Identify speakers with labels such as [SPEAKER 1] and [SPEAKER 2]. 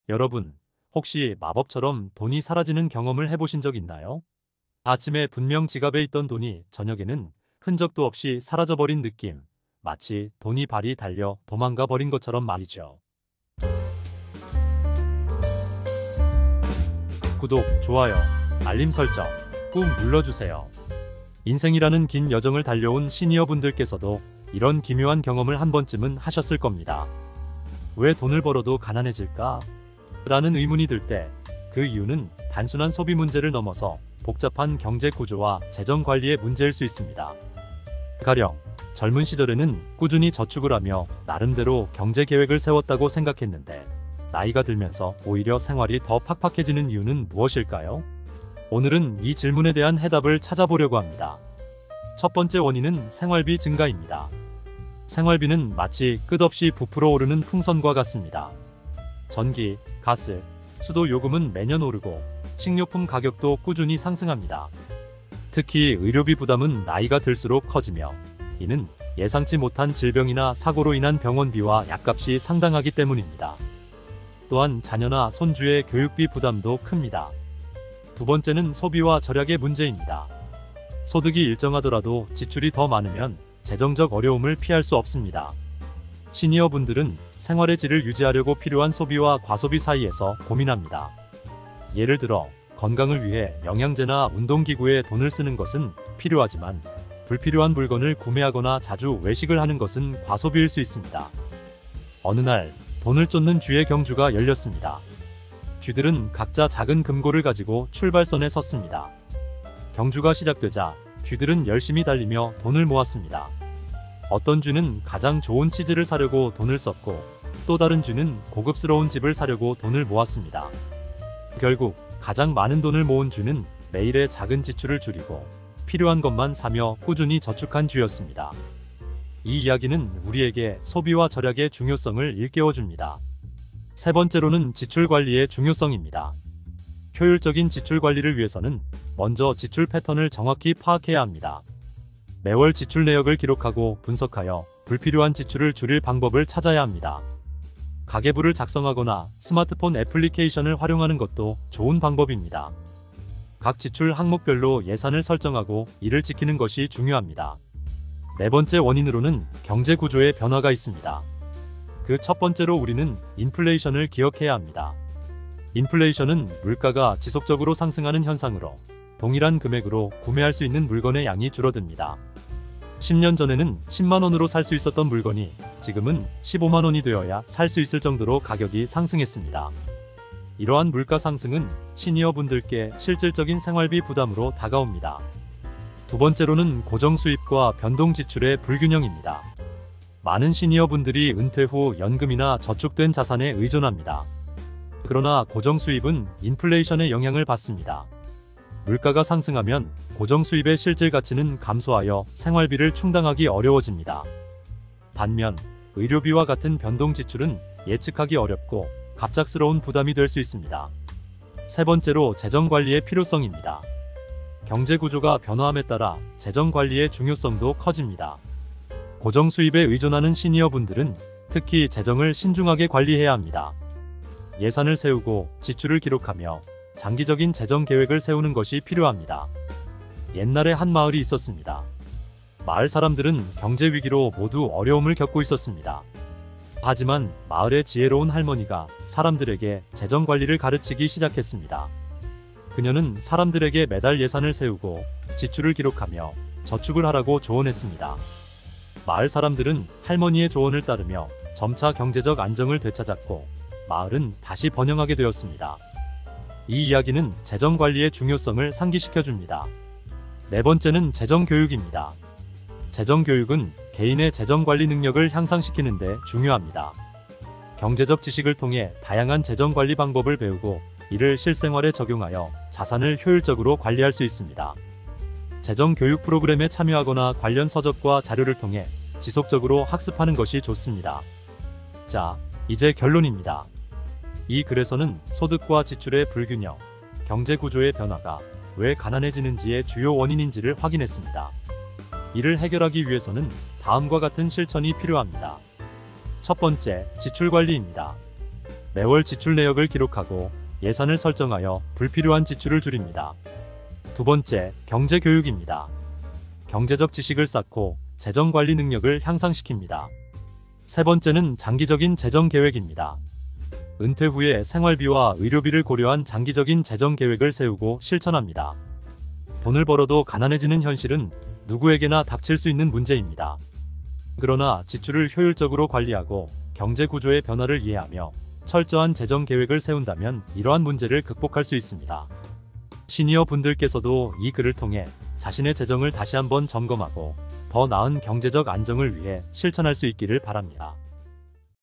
[SPEAKER 1] 여러분, 혹시 마법처럼 돈이 사라지는 경험을 해보신 적 있나요? 아침에 분명 지갑에 있던 돈이 저녁에는 흔적도 없이 사라져버린 느낌. 마치 돈이 발이 달려 도망가 버린 것처럼 말이죠. 구독, 좋아요, 알림 설정 꾹 눌러주세요. 인생이라는 긴 여정을 달려온 시니어분들께서도 이런 기묘한 경험을 한 번쯤은 하셨을 겁니다. 왜 돈을 벌어도 가난해질까? 라는 의문이 들 때 그 이유는 단순한 소비 문제를 넘어서 복잡한 경제 구조와 재정 관리의 문제일 수 있습니다. 가령 젊은 시절에는 꾸준히 저축을 하며 나름대로 경제 계획을 세웠다고 생각했는데 나이가 들면서 오히려 생활이 더 팍팍해지는 이유는 무엇일까요? 오늘은 이 질문에 대한 해답을 찾아보려고 합니다. 첫 번째 원인은 생활비 증가입니다. 생활비는 마치 끝없이 부풀어 오르는 풍선과 같습니다. 전기, 가스, 수도 요금은 매년 오르고 식료품 가격도 꾸준히 상승합니다. 특히 의료비 부담은 나이가 들수록 커지며 이는 예상치 못한 질병이나 사고로 인한 병원비와 약값이 상당하기 때문입니다. 또한 자녀나 손주의 교육비 부담도 큽니다. 두 번째는 소비와 절약의 문제입니다. 소득이 일정하더라도 지출이 더 많으면 재정적 어려움을 피할 수 없습니다. 시니어분들은 생활의 질을 유지하려고 필요한 소비와 과소비 사이에서 고민합니다. 예를 들어 건강을 위해 영양제나 운동기구에 돈을 쓰는 것은 필요하지만 불필요한 물건을 구매하거나 자주 외식을 하는 것은 과소비일 수 있습니다. 어느 날 돈을 쫓는 쥐의 경주가 열렸습니다. 쥐들은 각자 작은 금고를 가지고 출발선에 섰습니다. 경주가 시작되자 쥐들은 열심히 달리며 돈을 모았습니다. 어떤 쥐는 가장 좋은 치즈를 사려고 돈을 썼고 또 다른 쥐는 고급스러운 집을 사려고 돈을 모았습니다. 결국 가장 많은 돈을 모은 쥐는 매일의 작은 지출을 줄이고 필요한 것만 사며 꾸준히 저축한 쥐였습니다. 이 이야기는 우리에게 소비와 절약의 중요성을 일깨워줍니다. 세 번째로는 지출 관리의 중요성입니다. 효율적인 지출 관리를 위해서는 먼저 지출 패턴을 정확히 파악해야 합니다. 매월 지출 내역을 기록하고 분석하여 불필요한 지출을 줄일 방법을 찾아야 합니다. 가계부를 작성하거나 스마트폰 애플리케이션을 활용하는 것도 좋은 방법입니다. 각 지출 항목별로 예산을 설정하고 이를 지키는 것이 중요합니다. 네 번째 원인으로는 경제 구조의 변화가 있습니다. 그 첫 번째로 우리는 인플레이션을 기억해야 합니다. 인플레이션은 물가가 지속적으로 상승하는 현상으로 동일한 금액으로 구매할 수 있는 물건의 양이 줄어듭니다. 10년 전에는 10만 원으로 살 수 있었던 물건이 지금은 15만 원이 되어야 살 수 있을 정도로 가격이 상승했습니다. 이러한 물가 상승은 시니어분들께 실질적인 생활비 부담으로 다가옵니다. 두 번째로는 고정 수입과 변동 지출의 불균형입니다. 많은 시니어분들이 은퇴 후 연금이나 저축된 자산에 의존합니다. 그러나 고정 수입은 인플레이션의 영향을 받습니다. 물가가 상승하면 고정 수입의 실질 가치는 감소하여 생활비를 충당하기 어려워집니다. 반면 의료비와 같은 변동 지출은 예측하기 어렵고 갑작스러운 부담이 될 수 있습니다. 세 번째로 재정 관리의 필요성입니다. 경제 구조가 변화함에 따라 재정 관리의 중요성도 커집니다. 고정 수입에 의존하는 시니어분들은 특히 재정을 신중하게 관리해야 합니다. 예산을 세우고 지출을 기록하며 장기적인 재정 계획을 세우는 것이 필요합니다. 옛날에 한 마을이 있었습니다. 마을 사람들은 경제 위기로 모두 어려움을 겪고 있었습니다. 하지만 마을의 지혜로운 할머니가 사람들에게 재정 관리를 가르치기 시작했습니다. 그녀는 사람들에게 매달 예산을 세우고 지출을 기록하며 저축을 하라고 조언했습니다. 마을 사람들은 할머니의 조언을 따르며 점차 경제적 안정을 되찾았고 마을은 다시 번영하게 되었습니다. 이 이야기는 재정 관리의 중요성을 상기시켜줍니다. 네 번째는 재정 교육입니다. 재정 교육은 개인의 재정 관리 능력을 향상시키는 데 중요합니다. 경제적 지식을 통해 다양한 재정 관리 방법을 배우고 이를 실생활에 적용하여 자산을 효율적으로 관리할 수 있습니다. 재정 교육 프로그램에 참여하거나 관련 서적과 자료를 통해 지속적으로 학습하는 것이 좋습니다. 자, 이제 결론입니다. 이 글에서는 소득과 지출의 불균형, 경제 구조의 변화가 왜 가난해지는지의 주요 원인인지를 확인했습니다. 이를 해결하기 위해서는 다음과 같은 실천이 필요합니다. 첫 번째, 지출 관리입니다. 매월 지출 내역을 기록하고 예산을 설정하여 불필요한 지출을 줄입니다. 두 번째, 경제교육입니다. 경제적 지식을 쌓고 재정관리 능력을 향상시킵니다. 세 번째는 장기적인 재정계획입니다. 은퇴 후에 생활비와 의료비를 고려한 장기적인 재정계획을 세우고 실천합니다. 돈을 벌어도 가난해지는 현실은 누구에게나 닥칠 수 있는 문제입니다. 그러나 지출을 효율적으로 관리하고 경제 구조의 변화를 이해하며 철저한 재정 계획을 세운다면 이러한 문제를 극복할 수 있습니다. 시니어 분들께서도 이 글을 통해 자신의 재정을 다시 한번 점검하고 더 나은 경제적 안정을 위해 실천할 수 있기를 바랍니다.